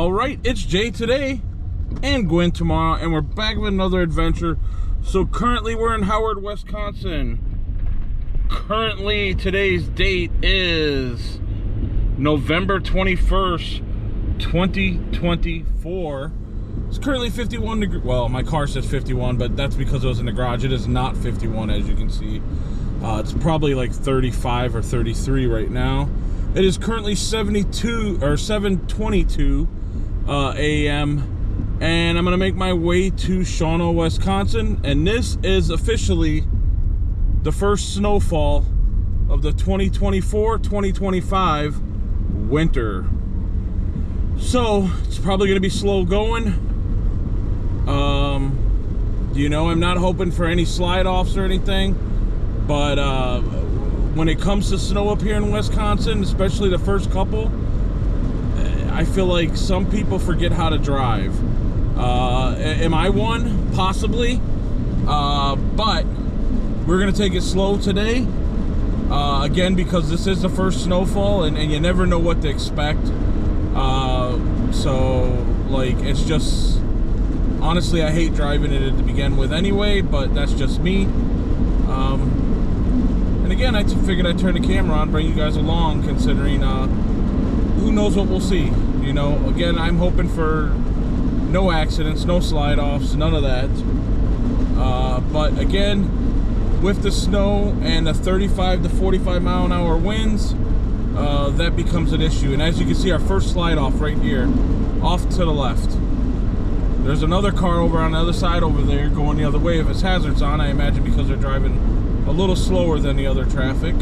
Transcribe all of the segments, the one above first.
All right, it's Jay today and Gwen tomorrow, and we're back with another adventure. So currently we're in Howard, Wisconsin. Currently today's date is November 21st, 2024. It's currently 51 degrees. Well, my car says 51, but that's because it was in the garage. It is not 51, as you can see. It's probably like 35 or 33 right now. It is currently 7:22 a.m. and I'm gonna make my way to Shawano, Wisconsin, and this is officially the first snowfall of the 2024-2025 winter. So it's probably gonna be slow going. You know, I'm not hoping for any slide offs or anything, but when it comes to snow up here in Wisconsin, especially the first couple, I feel like some people forget how to drive. Am I one? Possibly. But we're gonna take it slow today. Again, because this is the first snowfall and you never know what to expect. So, like, it's just, honestly, I hate driving it to begin with anyway, but that's just me. And again, I figured I'd turn the camera on, bring you guys along, considering who knows what we'll see. You know, again, I'm hoping for no accidents, no slide offs, none of that. But again, with the snow and the 35 to 45 mile an hour winds, that becomes an issue. And as you can see, our first slide off right here, off to the left. There's another car over on the other side over there going the other way if its hazards on, I imagine, because they're driving a little slower than the other traffic.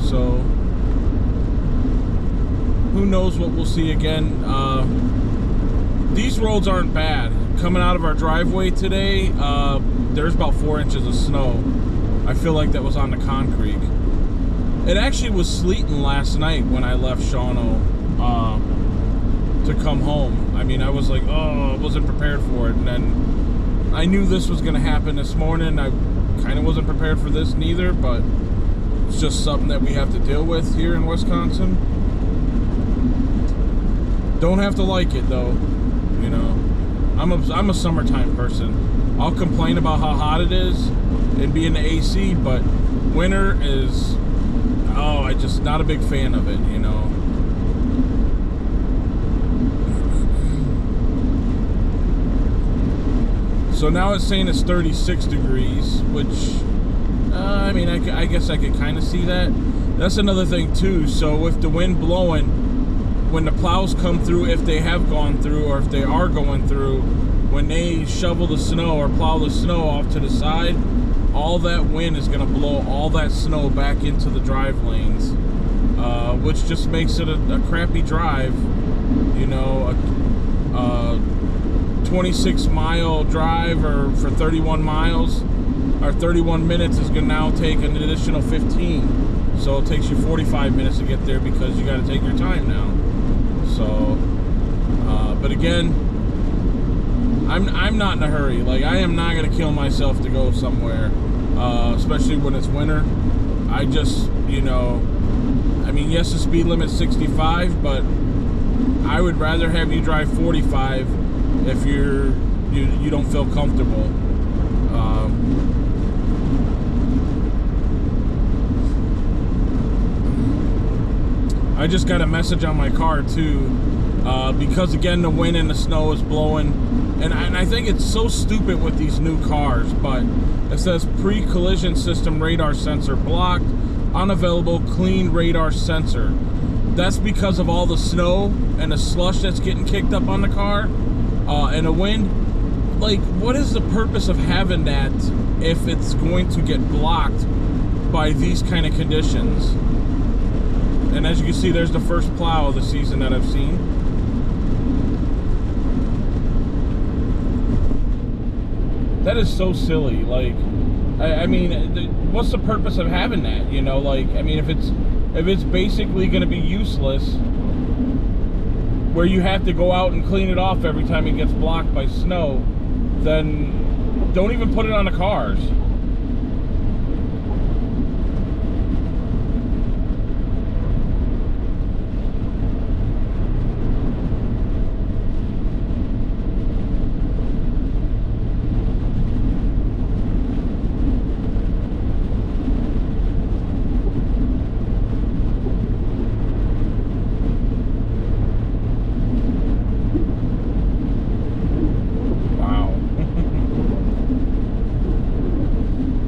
So who knows what we'll see again. These roads aren't bad. Coming out of our driveway today, there's about 4 inches of snow. I feel like that was on the concrete. It actually was sleeting last night when I left Shawano to come home. I mean, I was like, oh, I wasn't prepared for it. And then I knew this was gonna happen this morning. I kind of wasn't prepared for this neither, but it's just something that we have to deal with here in Wisconsin. Don't have to like it though, you know. I'm a summertime person. I'll complain about how hot it is and be in the AC, but winter is, oh, I just not a big fan of it, you know. So now it's saying it's 36 degrees, which, I mean, I guess I could kind of see that. That's another thing too. So with the wind blowing, when the plows come through, if they have gone through or if they are going through, when they shovel the snow or plow the snow off to the side, all that wind is gonna blow all that snow back into the drive lanes, which just makes it a crappy drive, you know. A 26-mile drive or for 31 miles or 31 minutes is gonna now take an additional 15, so it takes you 45 minutes to get there because you got to take your time now. So but again, I'm not in a hurry. Like, I am not gonna kill myself to go somewhere, especially when it's winter. I just, you know, I mean, yes, the speed limit's 65, but I would rather have you drive 45 if you don't feel comfortable. I just got a message on my car too, because again the wind and the snow is blowing, and I think it's so stupid with these new cars, but it says pre-collision system radar sensor blocked, unavailable clean radar sensor. That's because of all the snow and the slush that's getting kicked up on the car. And the wind. Like, what is the purpose of having that if it's going to get blocked by these kind of conditions? And as you can see, there's the first plow of the season that I've seen. That is so silly. Like, I mean, what's the purpose of having that? You know, like, I mean, if it's basically going to be useless, where you have to go out and clean it off every time it gets blocked by snow, then don't even put it on the cars.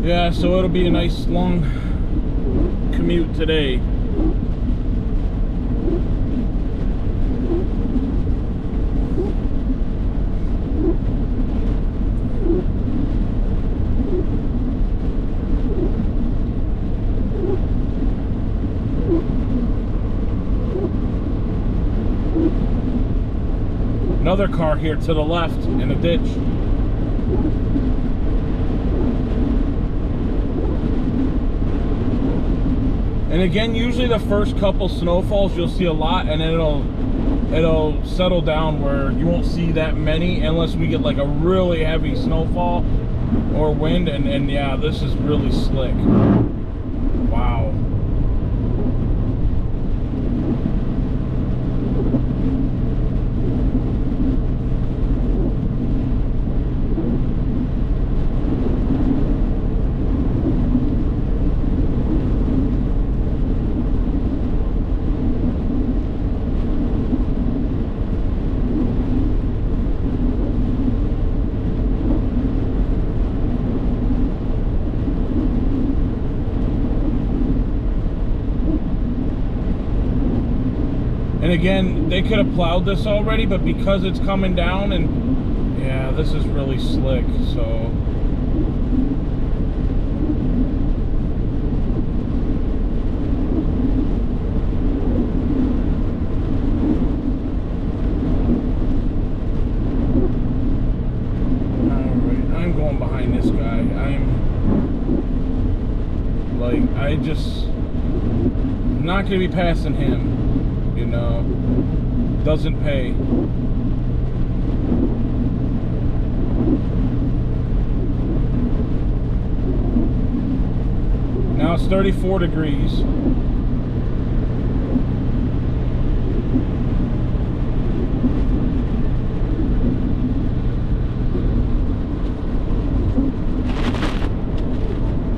Yeah, so it'll be a nice long commute today. Another car here to the left in a ditch. And again, usually the first couple snowfalls you'll see a lot, and then it'll settle down where you won't see that many unless we get like a really heavy snowfall or wind. And yeah, this is really slick. Wow. And again, they could have plowed this already, but because it's coming down, and yeah, this is really slick, so. Alright, I'm going behind this guy. I'm not going to be passing him. You know, doesn't pay. Now it's 34 degrees.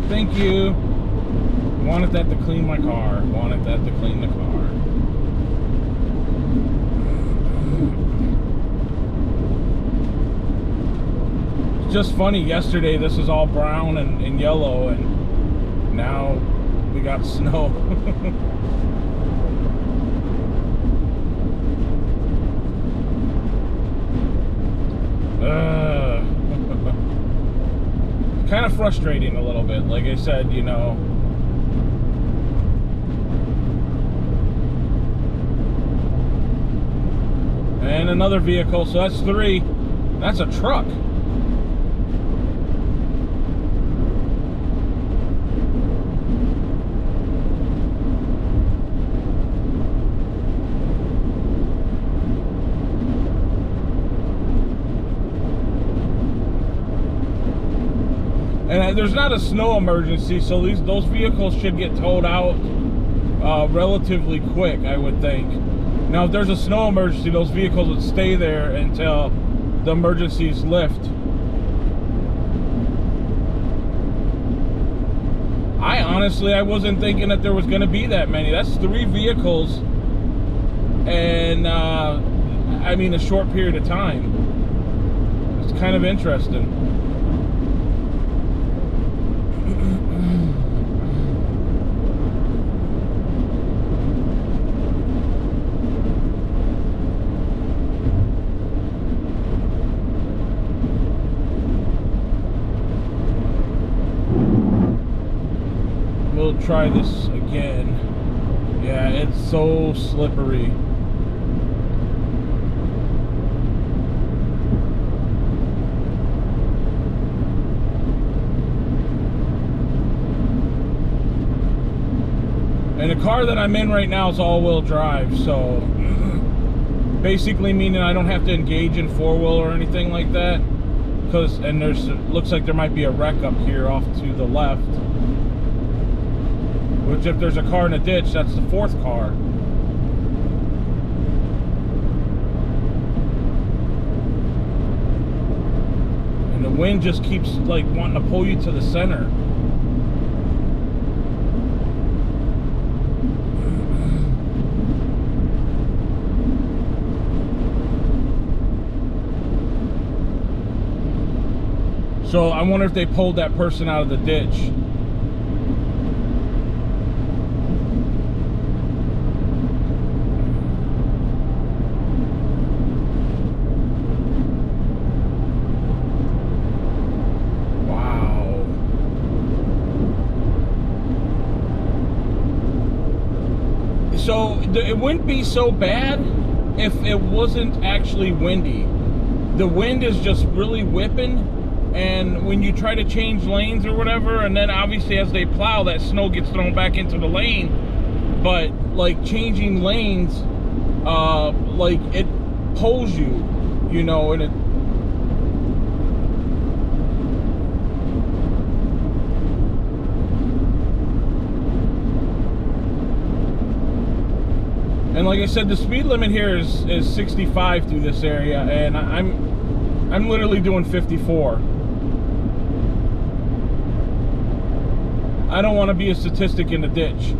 Thank you. Wanted that to clean my car. Wanted that to clean the car. Just funny, yesterday this is all brown and yellow, and now we got snow. Kind of frustrating a little bit, like I said, you know. And another vehicle, so that's 3. That's a truck. And there's not a snow emergency, so those vehicles should get towed out relatively quick, I would think. Now, if there's a snow emergency, those vehicles would stay there until the emergencies lift. I wasn't thinking that there was going to be that many. That's 3 vehicles, and I mean a short period of time. It's kind of interesting. We'll try this again. Yeah, it's so slippery. And the car that I'm in right now is all-wheel drive, so basically meaning I don't have to engage in 4-wheel or anything like that. And looks like there might be a wreck up here off to the left. Which, if there's a car in a ditch, that's the 4th car. And the wind just keeps like wanting to pull you to the center. So I wonder if they pulled that person out of the ditch. Wow. So it wouldn't be so bad if it wasn't actually windy. The wind is just really whipping, and when you try to change lanes or whatever, and then obviously as they plow, that snow gets thrown back into the lane. But like changing lanes, like it pulls you, you know, and it. And like I said, the speed limit here is 65 through this area, and I'm literally doing 54. I don't want to be a statistic in the ditch.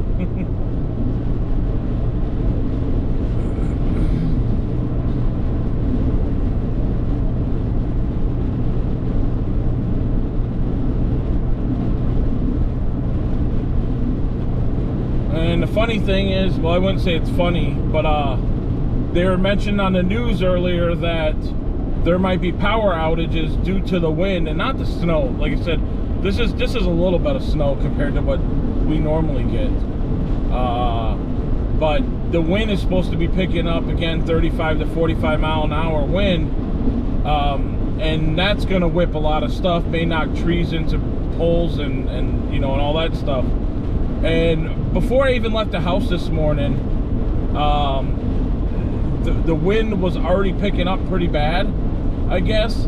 And the funny thing is, well, I wouldn't say it's funny, but they were mentioned on the news earlier that there might be power outages due to the wind and not the snow. Like I said, this is a little bit of snow compared to what we normally get. But the wind is supposed to be picking up again, 35 to 45 mile an hour wind, and that's going to whip a lot of stuff, may knock trees into poles and you know, and all that stuff. And before I even left the house this morning, the wind was already picking up pretty bad, I guess,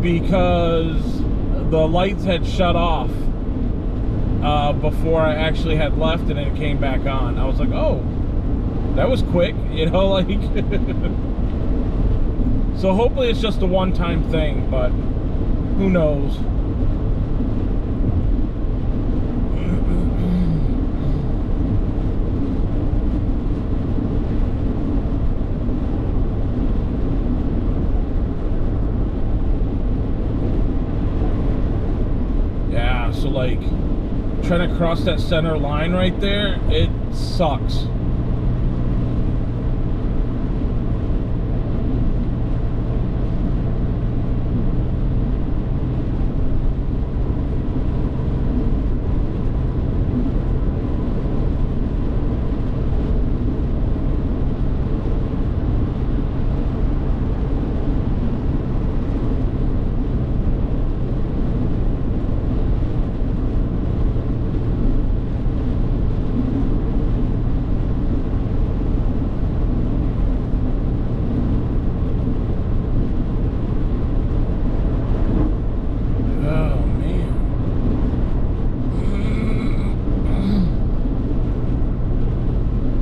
because the lights had shut off before I actually had left, and then it came back on. I was like, oh, that was quick, you know, like. So hopefully it's just a one-time thing, but who knows. So like trying to cross that center line right there, it sucks.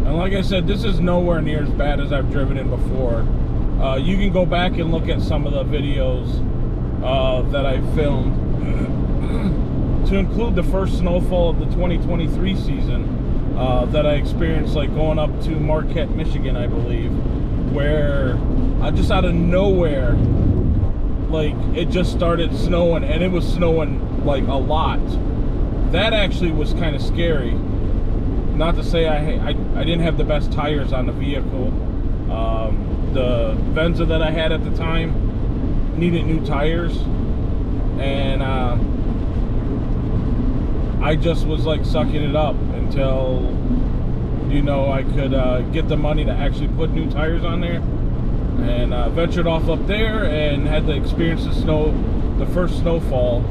Like I said, this is nowhere near as bad as I've driven in before. You can go back and look at some of the videos that I filmed to include the first snowfall of the 2023 season that I experienced, like going up to Marquette, Michigan, I believe, where just out of nowhere, like it just started snowing, and it was snowing like a lot. That actually was kind of scary. Not to say I didn't have the best tires on the vehicle. The Venza that I had at the time needed new tires, and I just was like sucking it up until, you know, I could get the money to actually put new tires on there, and ventured off up there and had to experience the first snowfall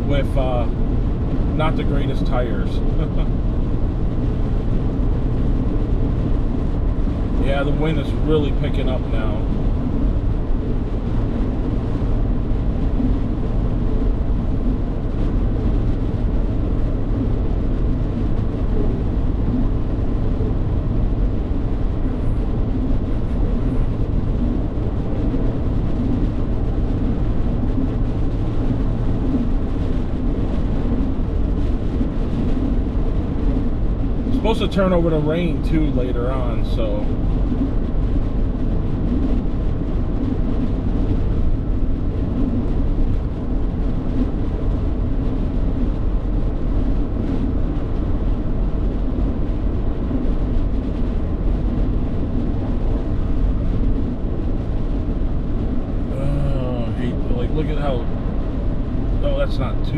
with not the greatest tires. Yeah, the wind is really picking up now. Supposed to turn over to rain too later on, so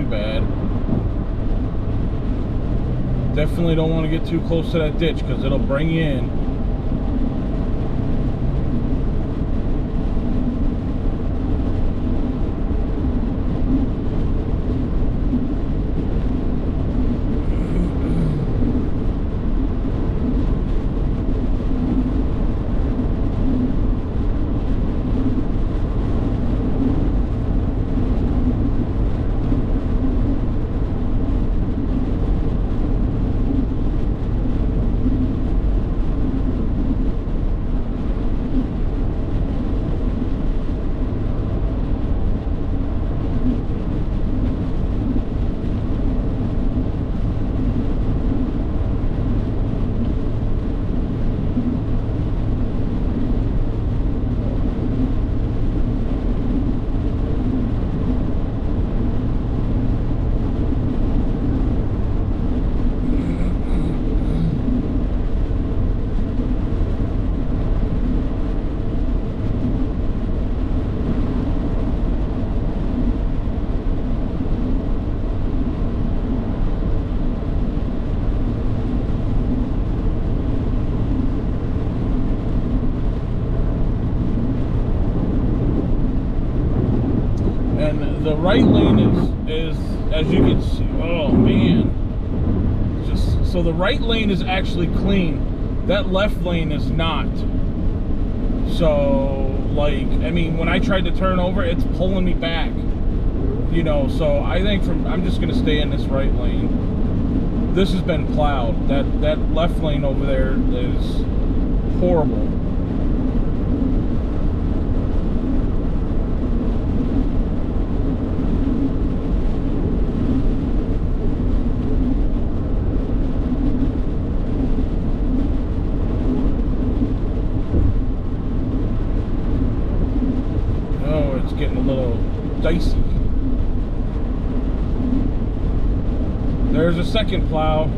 too bad. Definitely don't want to get too close to that ditch because it'll bring you in. The right lane is as you can see, oh man, just so the right lane is actually clean, that left lane is not. So like, I mean, when I tried to turn over, it's pulling me back, you know. So I think I'm just gonna stay in this right lane. This has been plowed. That left lane over there is horrible. Getting a little dicey. There's a second plow.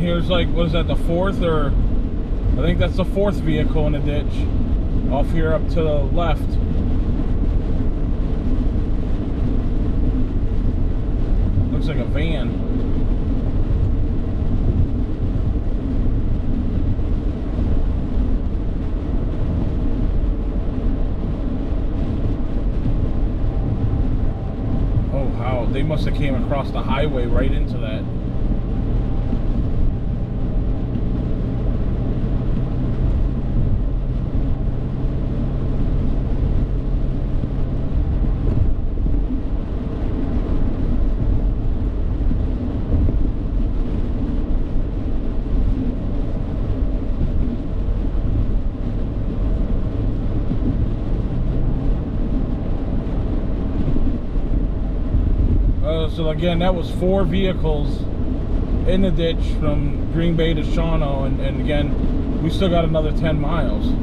Here's like, what is that, the fourth, or I think that's the fourth vehicle in the ditch off here up to the left. Looks like a van. Oh, how they must have came across the highway right into that. So again, that was 4 vehicles in the ditch from Green Bay to Shawano, and again, we still got another 10 miles.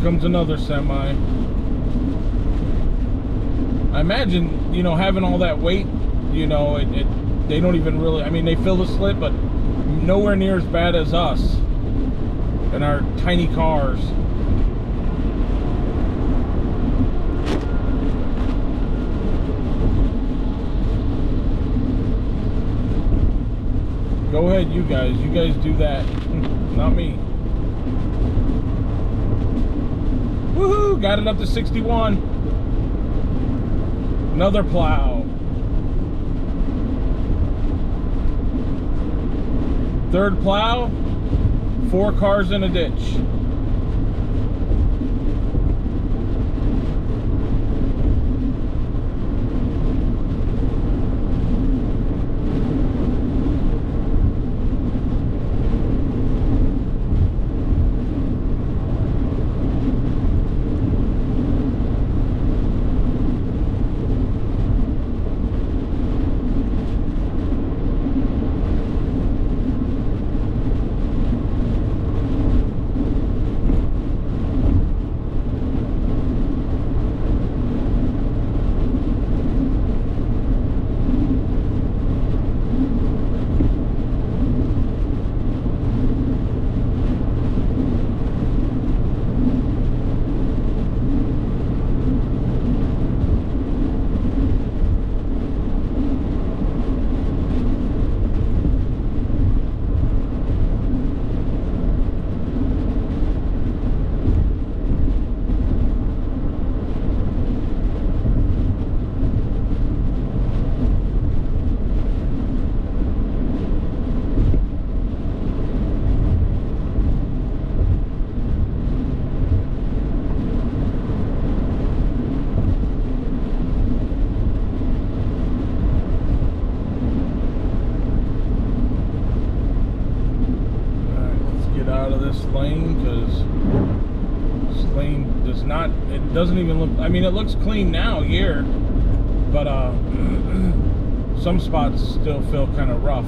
Comes another semi. I imagine, you know, having all that weight, you know, they don't even really, I mean, they fill the slit, but nowhere near as bad as us and our tiny cars. Go ahead, you guys do that. Not me. Woohoo! Got it up to 61. Another plow. Third plow. 4 cars in a ditch. Lane, because this lane does not, it doesn't even look, I mean, it looks clean now here, but some spots still feel kind of rough.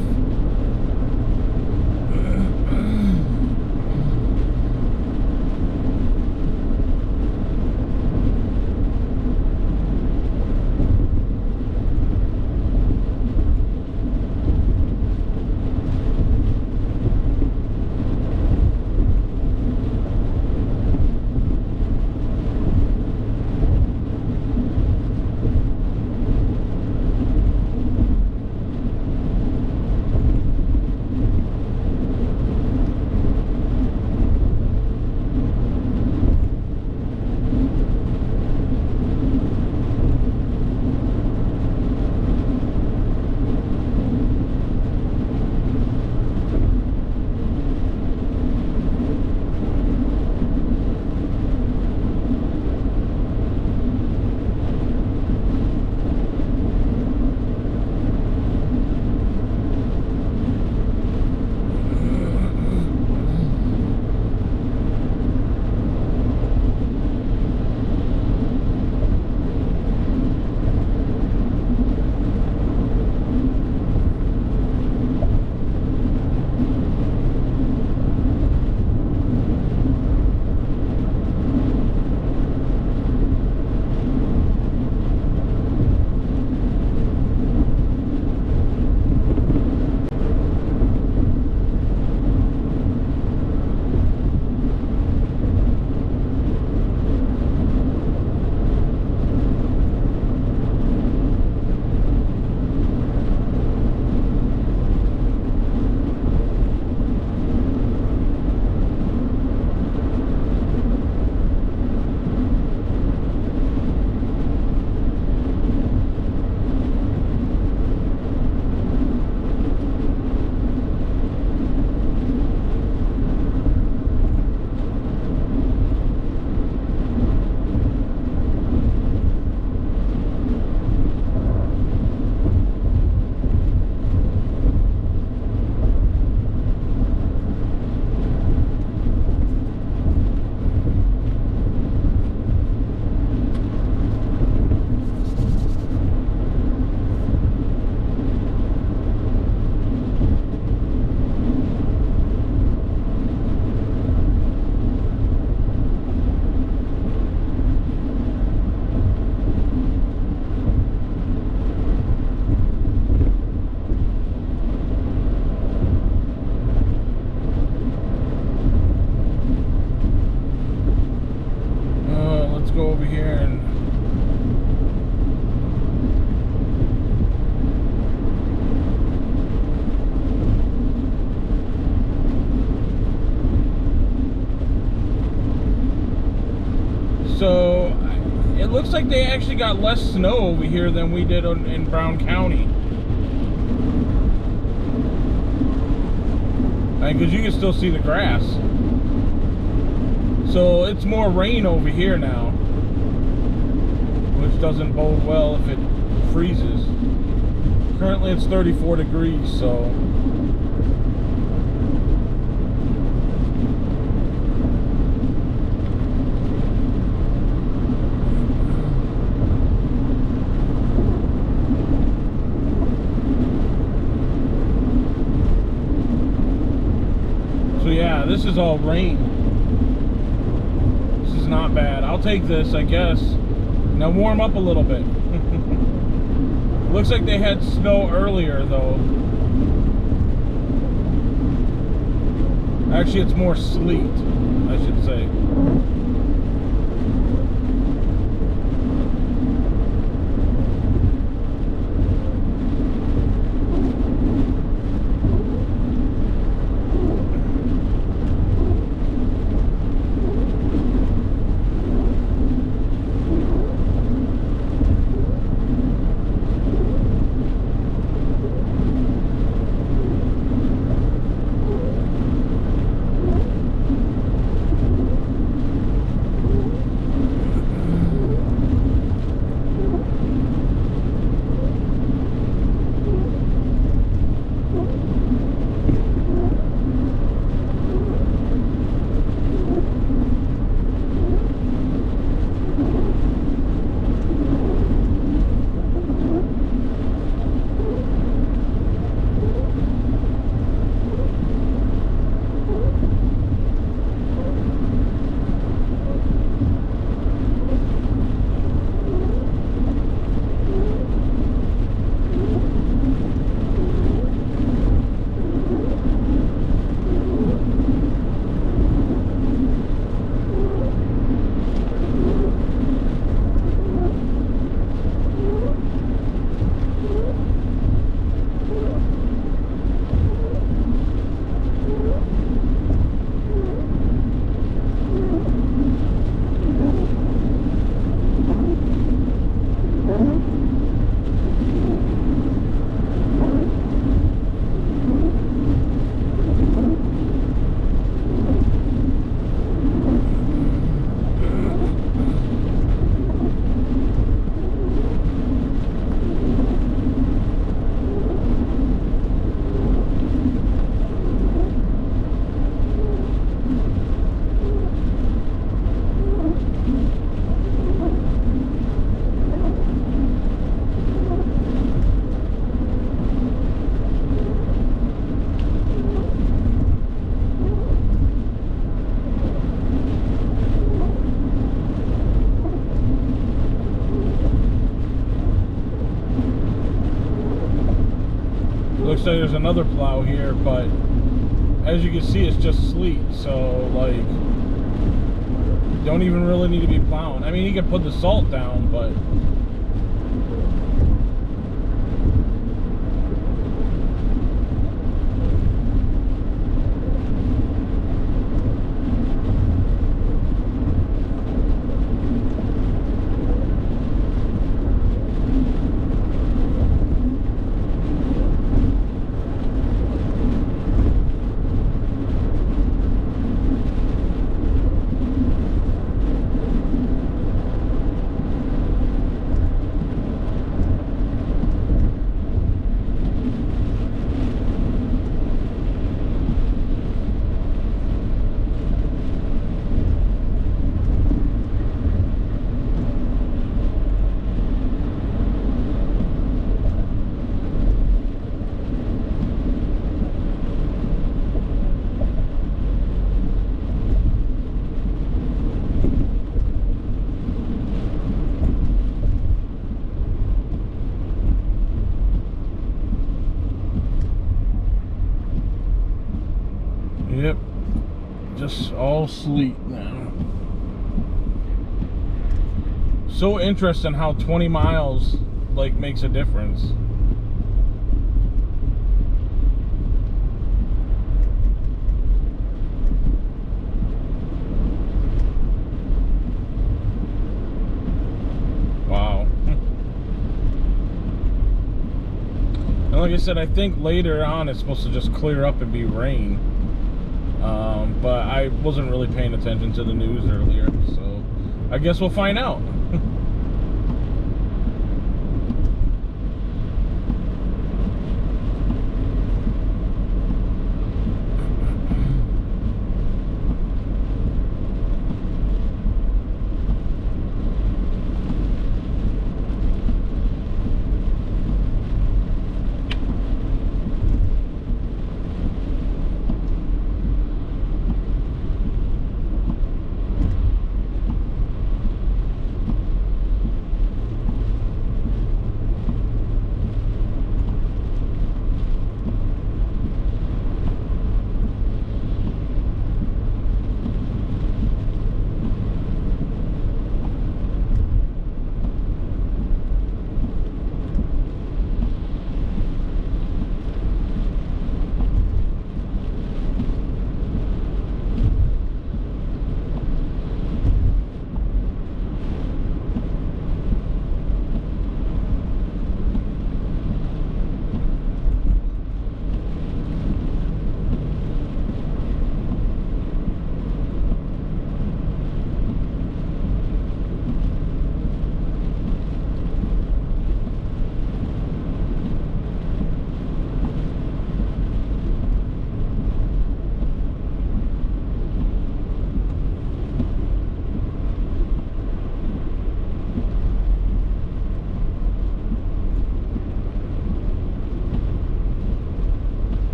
it looks like they actually got less snow over here than we did in Brown County. Because you can still see the grass. So it's more rain over here now, which doesn't bode well if it freezes. Currently it's 34 degrees, so... yeah, this is all rain. This is not bad. I'll take this, I guess. Now warm up a little bit. Looks like they had snow earlier, though. Actually, it's more sleet, I should say. Looks like there's another plow here, but as you can see, it's just sleet, so like, don't even really need to be plowing. I mean, you can put the salt down, but yep, just all sleet now. So interesting how 20 miles like makes a difference. And like I said, I think later on it's supposed to just clear up and be rain. But I wasn't really paying attention to the news earlier, so I guess we'll find out.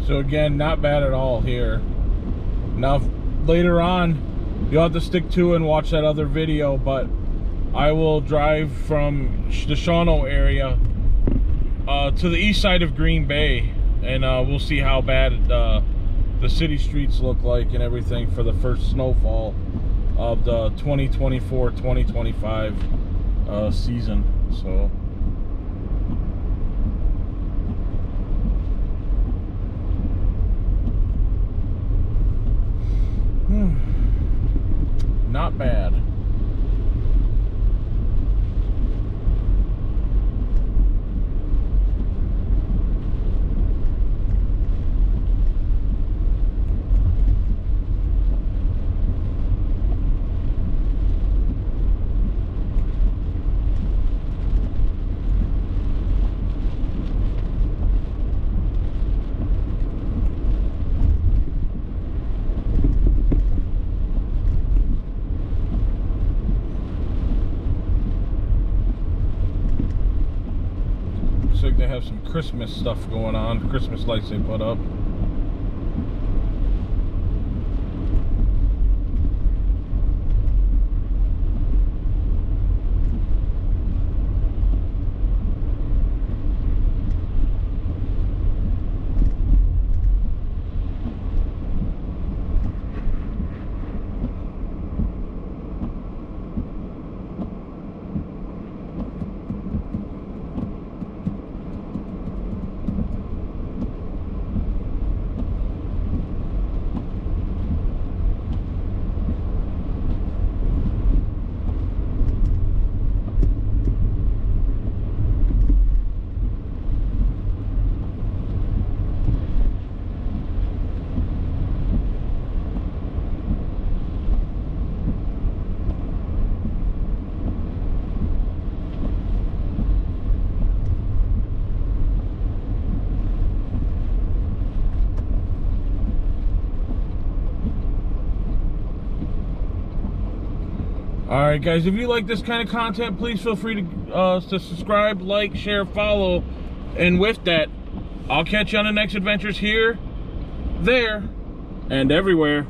So again, not bad at all here. Now later on, you'll have to stick to and watch that other video, but I will drive from the Shawano area to the east side of Green Bay, and we'll see how bad the city streets look like and everything for the first snowfall of the 2024-2025 season. So not bad. Looks like they have some Christmas stuff going on, Christmas lights they put up. Alright guys, if you like this kind of content, please feel free to subscribe, like, share, follow. And with that, I'll catch you on the next adventures here, there, and everywhere.